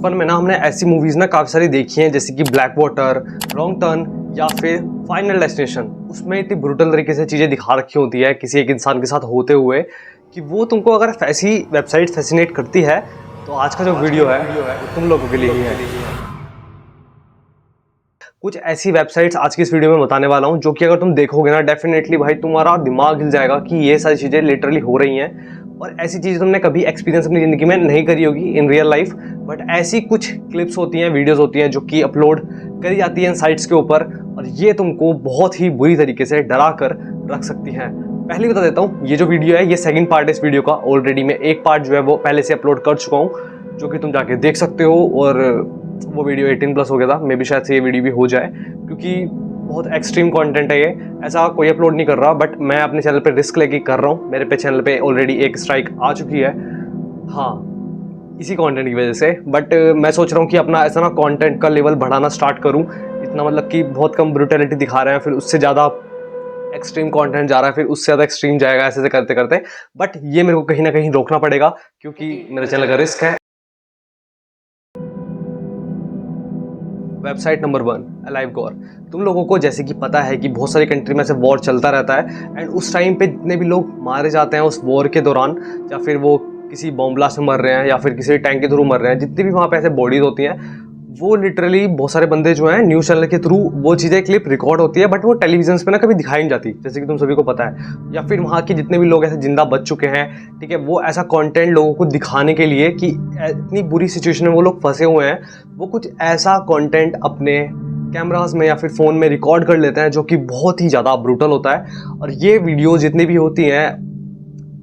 बचपन में ना हमने ऐसी मूवीज़ ना काफ़ी सारी देखी हैं, जैसे कि ब्लैक वाटर, रॉन्ग टर्न या फिर फाइनल डेस्टिनेशन। उसमें इतनी ब्रूटल तरीके से चीज़ें दिखा रखी होती है किसी एक इंसान के साथ होते हुए कि वो तुमको अगर ऐसी वेबसाइट फैसिनेट करती है तो आज का जो वीडियो है वो तुम लोगों के लिए ही है। कुछ ऐसी वेबसाइट्स आज की इस वीडियो में बताने वाला हूँ जो कि अगर तुम देखोगे ना डेफिनेटली भाई तुम्हारा दिमाग हिल जाएगा कि ये सारी चीज़ें लिटरली हो रही हैं और ऐसी चीज़ें तुमने कभी एक्सपीरियंस अपनी ज़िंदगी में नहीं करी होगी इन रियल लाइफ। बट ऐसी कुछ क्लिप्स होती हैं, वीडियोस होती हैं जो कि अपलोड करी जाती हैं इन साइट्स के ऊपर और ये तुमको बहुत ही बुरी तरीके से डरा कर रख सकती हैं। पहले बता देता हूँ, ये जो वीडियो है ये सेकंड पार्ट है इस वीडियो का। ऑलरेडी मैं एक पार्ट जो है वो पहले से अपलोड कर चुका हूँ जो कि तुम जाके देख सकते हो और वो वीडियो 18+ हो गया था। मे भी शायद से ये वीडियो भी हो जाए क्योंकि बहुत एक्सट्रीम कंटेंट है ये। ऐसा कोई अपलोड नहीं कर रहा बट मैं अपने चैनल पे रिस्क लेके कर रहा हूँ। मेरे पे चैनल पे ऑलरेडी एक स्ट्राइक आ चुकी है, हाँ, इसी कंटेंट की वजह से। बट मैं सोच रहा हूँ कि अपना ऐसा ना कंटेंट का लेवल बढ़ाना स्टार्ट करूँ। इतना मतलब कि बहुत कम ब्रूटैलिटी दिखा रहे हैं, फिर उससे ज़्यादा एक्सट्रीम कंटेंट जा रहा है, फिर उससे ज़्यादा एक्सट्रीम जाएगा, ऐसे करते करते। बट ये मेरे को कहीं ना कहीं रोकना पड़ेगा क्योंकि मेरे चैनल का रिस्क है। Website number 1 alive gore. तुम लोगों को जैसे कि पता है कि बहुत सारी कंट्री में ऐसे वॉर चलता रहता है एंड उस टाइम पे जितने भी लोग मारे जाते हैं उस वॉर के दौरान, या फिर वो किसी बॉम्ब ब्लास्ट में मर रहे हैं या फिर किसी टैंक के थ्रू मर रहे हैं, जितनी भी वहाँ पे ऐसे बॉडीज होती हैं वो लिटरली बहुत सारे बंदे जो हैं न्यूज़ चैनल के थ्रू वो चीज़ें क्लिप रिकॉर्ड होती है बट वो टेलीविजन पे ना कभी दिखाई नहीं जाती, जैसे कि तुम सभी को पता है। या फिर वहाँ के जितने भी लोग ऐसे जिंदा बच चुके हैं, ठीक है, वो ऐसा कंटेंट लोगों को दिखाने के लिए कि इतनी बुरी सिचुएशन में वो लोग फंसे हुए हैं, वो कुछ ऐसा कंटेंट अपने कैमरास में या फिर फ़ोन में रिकॉर्ड कर लेते हैं जो कि बहुत ही ज़्यादा ब्रूटल होता है। और ये वीडियो जितनी भी होती हैं,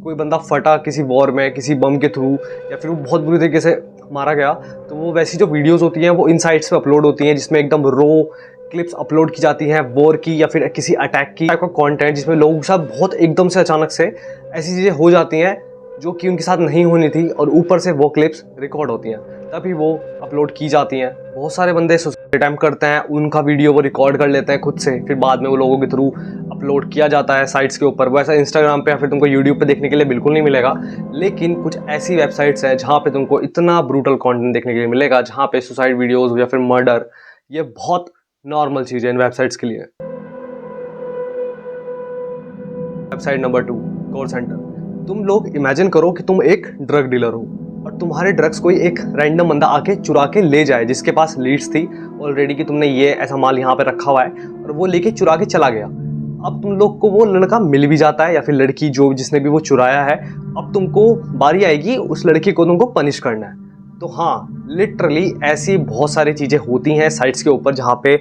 कोई बंदा फटा किसी वॉर में किसी बम के थ्रू या फिर वो बहुत बुरी तरीके से मारा गया, तो वो वैसी जो वीडियोस होती हैं वो इन साइट्स पे अपलोड होती हैं जिसमें एकदम रो क्लिप्स अपलोड की जाती हैं वॉर की या फिर किसी अटैक की टाइप का कंटेंट, जिसमें लोगों के साथ बहुत एकदम से अचानक से ऐसी चीज़ें हो जाती हैं जो कि उनके साथ नहीं होनी थी और ऊपर से वो क्लिप्स रिकॉर्ड होती हैं, तभी वो अपलोड की जाती हैं। बहुत सारे बंदे सुसाइड अटेम्प्ट करते हैं, उनका वीडियो वो रिकॉर्ड कर लेते हैं खुद से, फिर बाद में वो लोगों के थ्रू अपलोड किया जाता है साइट्स के ऊपर। वो ऐसा इंस्टाग्राम पे या फिर तुमको यूट्यूब पे देखने के लिए बिल्कुल नहीं मिलेगा, लेकिन कुछ ऐसी वेबसाइट्स हैं जहाँ पे तुमको इतना ब्रूटल कंटेंट देखने के लिए मिलेगा, जहाँ पे सुसाइड वीडियोज़ या फिर मर्डर ये बहुत नॉर्मल चीज़ है इन वेबसाइट्स के लिए। Website number 2 core centre. तुम लोग इमेजिन करो कि तुम एक ड्रग डीलर हो और तुम्हारे ड्रग्स कोई एक रैंडम बंदा आके चुरा के ले जाए, जिसके पास लीड्स थी ऑलरेडी कि तुमने ये ऐसा माल यहाँ पे रखा हुआ है, और वो लेके चुरा के चला गया। अब तुम लोग को वो लड़का मिल भी जाता है या फिर लड़की जो जिसने भी वो चुराया है। अब तुमको बारी आएगी उस लड़की को तुमको पनिश करना है। तो हाँ, लिटरली ऐसी बहुत सारी चीज़ें होती हैं साइट्स के ऊपर जहाँ पे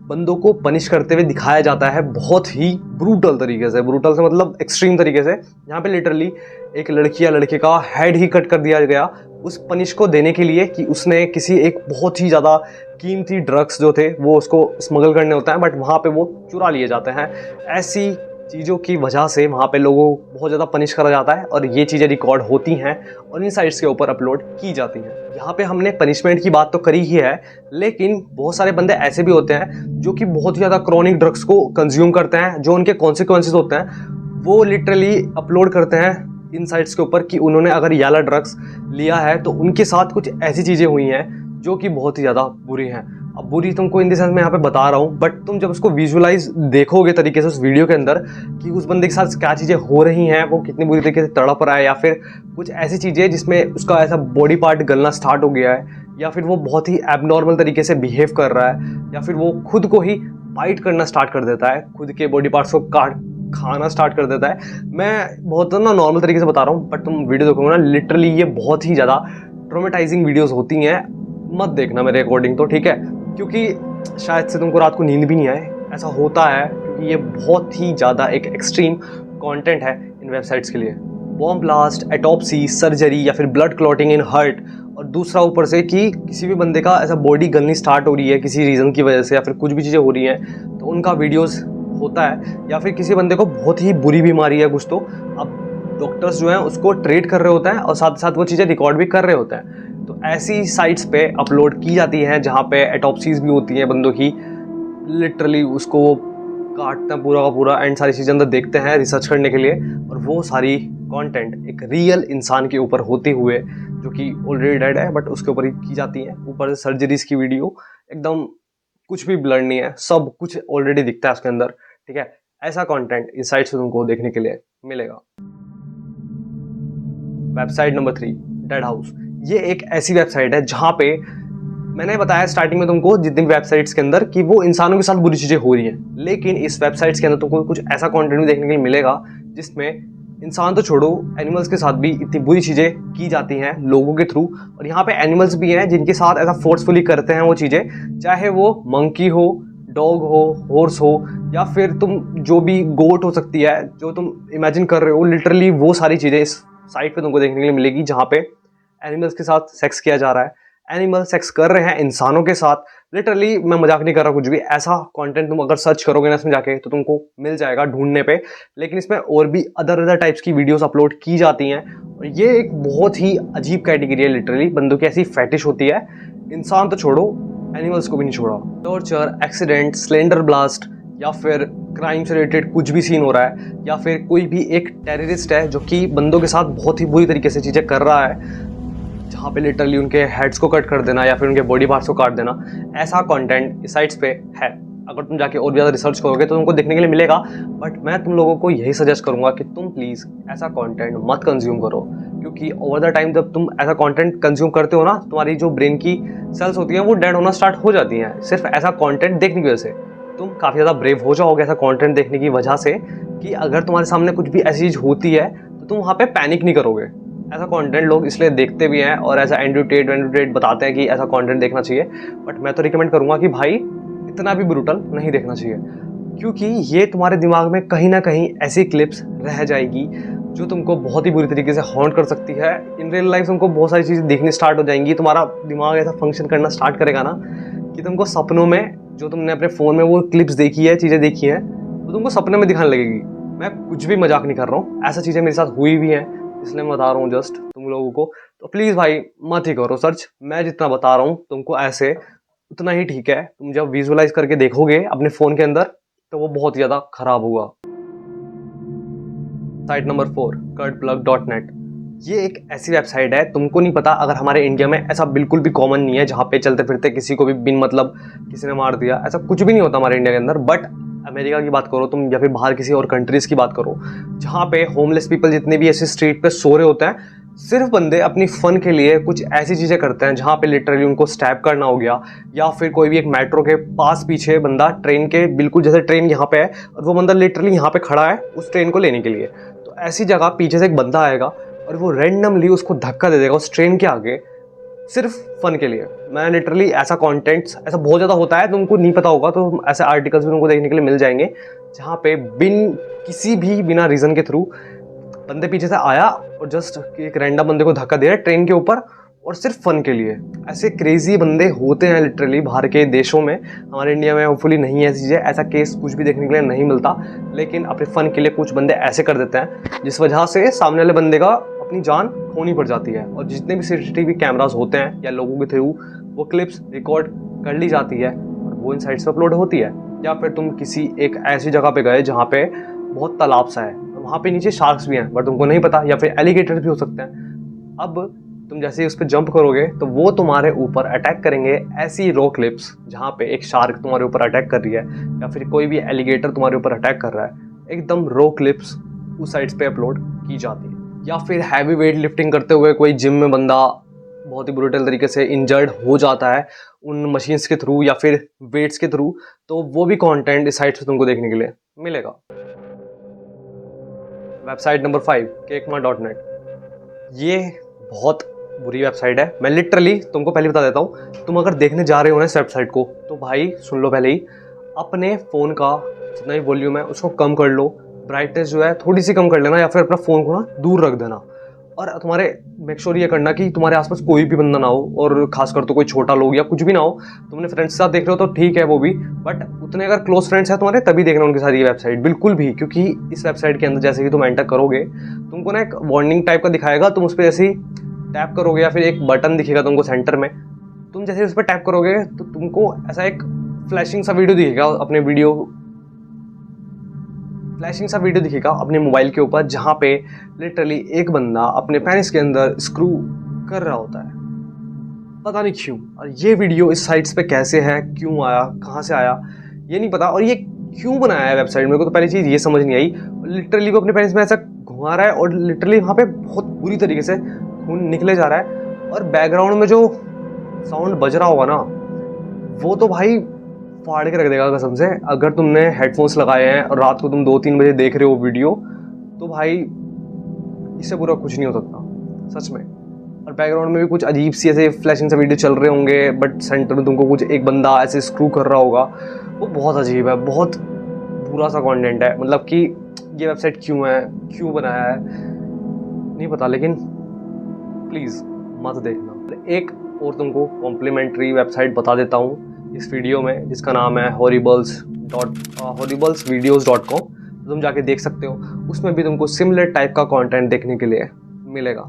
बंदों को पनिश करते हुए दिखाया जाता है बहुत ही ब्रूटल तरीके से। ब्रूटल से मतलब एक्सट्रीम तरीके से, यहाँ पे लिटरली एक लड़की या लड़के का हेड ही कट कर दिया गया उस पनिश को देने के लिए कि उसने किसी एक बहुत ही ज़्यादा कीमती ड्रग्स जो थे वो उसको स्मगल करने होता है बट वहाँ पे वो चुरा लिए जाते हैं। ऐसी चीज़ों की वजह से वहाँ पे लोगों को बहुत ज़्यादा पनिश करा जाता है और ये चीज़ें रिकॉर्ड होती हैं और इन साइट्स के ऊपर अपलोड की जाती हैं। यहाँ पे हमने पनिशमेंट की बात तो करी ही है, लेकिन बहुत सारे बंदे ऐसे भी होते हैं जो कि बहुत ही ज़्यादा क्रॉनिक ड्रग्स को कंज्यूम करते हैं, जो उनके कॉन्सिक्वेंसेस होते हैं वो लिटरली अपलोड करते हैं इन साइट्स के ऊपर कि उन्होंने अगर ये वाला ड्रग्स लिया है तो उनके साथ कुछ ऐसी चीज़ें हुई हैं जो कि बहुत ही ज़्यादा बुरी हैं। अब बुरी तुमको इन द सेंस मैं यहाँ पे बता रहा हूँ, बट तुम जब उसको विजुअलाइज देखोगे तरीके से उस वीडियो के अंदर कि उस बंदे के साथ क्या चीज़ें हो रही हैं, वो कितनी बुरी तरीके से तड़प रहा है या फिर कुछ ऐसी चीज़ें जिसमें उसका ऐसा बॉडी पार्ट गलना स्टार्ट हो गया है या फिर वो बहुत ही एबनॉर्मल तरीके से बिहेव कर रहा है या फिर वो खुद को ही बाइट करना स्टार्ट कर देता है, खुद के बॉडी पार्ट्स को काट खाना स्टार्ट कर देता है। मैं बहुत ना नॉर्मल तरीके से बता रहा हूँ बट तुम वीडियो देखोगे ना लिटरली ये बहुत ही ज़्यादा ट्रॉमेटाइजिंग वीडियोस होती हैं, मत देखना मेरे अकॉर्डिंग तो, ठीक है, क्योंकि शायद से तुमको रात को नींद भी नहीं आए। ऐसा होता है क्योंकि ये बहुत ही ज़्यादा एक एक्सट्रीम कंटेंट है इन वेबसाइट्स के लिए। बॉम्ब ब्लास्ट, एटॉप्सी, सर्जरी या फिर ब्लड क्लॉटिंग इन हार्ट, और दूसरा ऊपर से कि किसी भी बंदे का ऐसा बॉडी गलनी स्टार्ट हो रही है किसी रीज़न की वजह से या फिर कुछ भी चीज़ें हो रही हैं तो उनका वीडियोस होता है, या फिर किसी बंदे को बहुत ही बुरी बीमारी है कुछ, तो अब डॉक्टर्स जो हैं उसको ट्रीट कर रहे होते हैं और साथ साथ वो चीज़ें रिकॉर्ड भी कर रहे होते हैं। तो ऐसी साइट्स पे अपलोड की जाती हैं जहाँ पे एटॉप्सीज भी होती हैं बंदों की, लिटरली उसको काटते हैं पूरा का पूरा एंड सारी चीज़ें अंदर देखते हैं रिसर्च करने के लिए, और वो सारी कंटेंट एक रियल इंसान के ऊपर होते हुए जो कि ऑलरेडी डेड है बट उसके ऊपर ही की जाती है। ऊपर से सर्जरीज की वीडियो, एकदम कुछ भी ब्लर नहीं है, सब कुछ ऑलरेडी दिखता है उसके अंदर, ठीक है। ऐसा कंटेंट इस साइट से तुमको देखने के लिए मिलेगा। Website number 3, dead house. ये एक ऐसी वेबसाइट है जहां पे मैंने बताया स्टार्टिंग में तुमको जितनी भी वेबसाइट्स के अंदर कि वो इंसानों के साथ बुरी चीजें हो रही हैं, लेकिन इस वेबसाइट्स के अंदर तुमको कुछ ऐसा कंटेंट भी देखने के लिए मिलेगा जिसमें इंसान तो छोड़ो, एनिमल्स के साथ भी इतनी बुरी चीजें की जाती हैं लोगों के थ्रू। और यहाँ पे एनिमल्स भी हैं जिनके साथ ऐसा फोर्सफुली करते हैं वो चीजें, चाहे वो मंकी हो, डॉग हो, हॉर्स हो, या फिर तुम जो भी गोट हो सकती है, जो तुम इमेजिन कर रहे हो, लिटरली वो सारी चीजें इस साइट पे तुमको देखने के लिए मिलेगी जहाँ पे एनिमल्स के साथ सेक्स किया जा रहा है, एनिमल सेक्स कर रहे हैं इंसानों के साथ। लिटरली मैं मजाक नहीं कर रहा कुछ भी, ऐसा कंटेंट तुम अगर सर्च करोगे ना इसमें जाके तो तुमको मिल जाएगा ढूंढने पे। लेकिन इसमें और भी अदर टाइप्स की वीडियोस अपलोड की जाती हैं और ये एक बहुत ही अजीब कैटेगरी है। लिटरली बंदों की ऐसी फैटिश होती है, इंसान तो छोड़ो एनिमल्स को भी नहीं छोड़ा। टॉर्चर, एक्सीडेंट, सिलेंडर ब्लास्ट, या फिर क्राइम से रिलेटेड कुछ भी सीन हो रहा है, या फिर कोई भी एक टेररिस्ट है जो कि बंदों के साथ बहुत ही बुरी तरीके से चीजें कर रहा है, जहाँ पे लिटरली उनके हेड्स को कट कर देना या फिर उनके बॉडी पार्ट्स को काट देना, ऐसा कंटेंट इस साइट्स पे है। अगर तुम जाके और भी ज़्यादा रिसर्च करोगे तो तुमको देखने के लिए मिलेगा, बट मैं तुम लोगों को यही सजेस्ट करूंगा कि तुम प्लीज़ ऐसा कंटेंट मत कंज्यूम करो, क्योंकि ओवर द टाइम जब तुम ऐसा कंटेंट कंज्यूम करते हो ना, तुम्हारी जो ब्रेन की सेल्स होती हैं वो डेड होना स्टार्ट हो जाती हैं सिर्फ ऐसा कंटेंट देखने की वजह से। तुम काफ़ी ज़्यादा ब्रेव हो जाओगे ऐसा कंटेंट देखने की वजह से, कि अगर तुम्हारे सामने कुछ भी ऐसी चीज़ होती है तो तुम वहाँ पे पैनिक नहीं करोगे। ऐसा कंटेंट लोग इसलिए देखते भी हैं और ऐसा एंडुटेट बताते हैं कि ऐसा कंटेंट देखना चाहिए, बट मैं तो रिकमेंड करूंगा कि भाई इतना भी ब्रूटल नहीं देखना चाहिए, क्योंकि ये तुम्हारे दिमाग में कहीं ना कहीं ऐसी क्लिप्स रह जाएगी जो तुमको बहुत ही बुरी तरीके से हॉन्ट कर सकती है। इन रियल लाइफ तुमको बहुत सारी चीज़ें देखनी स्टार्ट हो जाएंगी, तुम्हारा दिमाग ऐसा फंक्शन करना स्टार्ट करेगा ना कि तुमको सपनों में जो तुमने अपने फ़ोन में वो क्लिप्स देखी है, चीज़ें देखी हैं, वो तुमको सपने में दिखाने लगेगी। मैं कुछ भी मजाक नहीं कर रहा हूँ, ऐसा चीज़ें मेरे साथ हुई भी हैं, इसलिए मैं बता रहा हूँ जस्ट तुम लोगों को। तो प्लीज़ भाई मत ही करो सर्च, मैं जितना बता रहा हूँ तुमको ऐसे उतना ही ठीक है। तुम जब विजुअलाइज करके देखोगे अपने फ़ोन के अंदर तो वो बहुत ज़्यादा खराब होगा। Site number 4, curdplug.net। ये एक ऐसी वेबसाइट है, तुमको नहीं पता, अगर हमारे इंडिया में ऐसा बिल्कुल भी कॉमन नहीं है जहाँ पे चलते फिरते किसी को भी बिन मतलब किसी ने मार दिया, ऐसा कुछ भी नहीं होता हमारे इंडिया के अंदर। बट अमेरिका की बात करो तुम, या फिर बाहर किसी और कंट्रीज़ की बात करो, जहाँ पे होमलेस पीपल जितने भी ऐसे स्ट्रीट पे सो रहे होते हैं, सिर्फ बंदे अपनी फन के लिए कुछ ऐसी चीज़ें करते हैं जहाँ पे लिटरली उनको स्टैब करना हो गया, या फिर कोई भी एक मेट्रो के पास पीछे बंदा ट्रेन के बिल्कुल, जैसे ट्रेन यहाँ पे है और वो बंदा लिटरली यहाँ पे खड़ा है उस ट्रेन को लेने के लिए, तो ऐसी जगह पीछे से एक बंदा आएगा और वो रैंडमली उसको धक्का दे देगा उस ट्रेन के आगे, सिर्फ फन के लिए। मैं लिटरली ऐसा कंटेंट ऐसा बहुत ज़्यादा होता है, तुमको नहीं पता होगा तो ऐसे आर्टिकल्स भी तुमको देखने के लिए मिल जाएंगे जहाँ पे बिना रीज़न के थ्रू बंदे पीछे से आया और जस्ट एक रैंडम बंदे को धक्का दे रहा है ट्रेन के ऊपर, और सिर्फ फन के लिए। ऐसे क्रेजी बंदे होते हैं लिटरली बाहर के देशों में। हमारे इंडिया में होपफुली नहीं है ऐसी चीज़ें, ऐसा केस कुछ भी देखने के लिए नहीं मिलता, लेकिन अपने फन के लिए कुछ बंदे ऐसे कर देते हैं जिस वजह से सामने वाले बंदे का अपनी जान खोनी पड़ जाती है। और जितने भी CCTV कैमरास होते हैं या लोगों के थ्रू वो क्लिप्स रिकॉर्ड कर ली जाती है और वो इन साइट्स पर अपलोड होती है। या फिर तुम किसी एक ऐसी जगह पे गए जहाँ पे बहुत तालाब सा है, वहाँ पे नीचे शार्क्स भी हैं बट तुमको नहीं पता, या फिर एलिगेटर भी हो सकते हैं। अब तुम जैसे ही उस पर जंप करोगे तो वो तुम्हारे ऊपर अटैक करेंगे। ऐसी रॉ क्लिप्स जहाँ पे एक शार्क तुम्हारे ऊपर अटैक कर रही है या फिर कोई भी एलिगेटर तुम्हारे ऊपर अटैक कर रहा है, एकदम रॉ क्लिप्स उस साइट्स पे अपलोड की जाती है। या फिर हैवी वेट लिफ्टिंग करते हुए कोई जिम में बंदा बहुत ही ब्रूटल तरीके से इंजर्ड हो जाता है उन मशीन्स के थ्रू या फिर वेट्स के थ्रू, तो वो भी कंटेंट इस साइट से तुमको देखने के लिए मिलेगा। Website number 5, cakema.net। ये बहुत बुरी वेबसाइट है। मैं लिटरली तुमको पहले बता देता हूँ, तुम अगर देखने जा रहे हो ना इस वेबसाइट को तो भाई सुन लो, पहले ही अपने फ़ोन का जितना भी वॉल्यूम है उसको कम कर लो, ब्राइटनेस जो है थोड़ी सी कम कर लेना, या फिर अपना फ़ोन को ना दूर रख देना। और तुम्हारे मेक श्योर ये करना कि तुम्हारे आसपास कोई भी बंदा ना हो, और खासकर तो कोई छोटा लोग या कुछ भी ना हो। तुमने फ्रेंड्स के साथ देख रहे हो तो ठीक है वो भी, बट उतने अगर क्लोज फ्रेंड्स हैं तुम्हारे तभी देखना उनके साथ ये वेबसाइट बिल्कुल भी, क्योंकि इस वेबसाइट के अंदर जैसे कि तुम एंटर करोगे तुमको ना एक वार्निंग टाइप का दिखाएगा, तुम उस पर जैसे ही टैप करोगे या फिर एक बटन दिखेगा तुमको सेंटर में, तुम जैसे उस पर टैप करोगे तो तुमको ऐसा एक फ्लैशिंग सा वीडियो दिखेगा अपने मोबाइल के ऊपर, जहाँ पे लिटरली एक बंदा अपने पेनिस के अंदर स्क्रू कर रहा होता है, पता नहीं क्यों। और ये वीडियो इस साइट्स पे कैसे है, क्यों आया, कहाँ से आया, ये नहीं पता। और ये क्यों बनाया है वेबसाइट, मेरे को तो पहली चीज़ ये समझ नहीं आई। लिटरली वो अपने पेरेंट्स में ऐसा घुमा रहा है और लिटरली वहाँ पे बहुत बुरी तरीके से खून निकले जा रहा है। और बैकग्राउंड में जो साउंड बज रहा होगा ना, वो तो भाई फाड़ के रख देगा कसम से। अगर तुमने हेडफोन्स लगाए हैं और रात को तुम 2-3 बजे देख रहे हो वीडियो, तो भाई इससे बुरा कुछ नहीं हो सकता सच में। और बैकग्राउंड में भी कुछ अजीब सी ऐसे फ्लैशिंग से वीडियो चल रहे होंगे, बट सेंटर में तुमको कुछ एक बंदा ऐसे स्क्रू कर रहा होगा। वो बहुत अजीब है, बहुत बुरा सा कंटेंट है। मतलब कि ये वेबसाइट क्यों है, क्यों बनाया है नहीं पता, लेकिन प्लीज़ मत देखना। एक और तुमको कॉम्प्लीमेंट्री वेबसाइट बता देता हूँ इस वीडियो में, जिसका नाम है horriblesvideos.com। तुम जाके देख सकते हो, उसमें भी तुमको सिमिलर टाइप का कंटेंट देखने के लिए मिलेगा।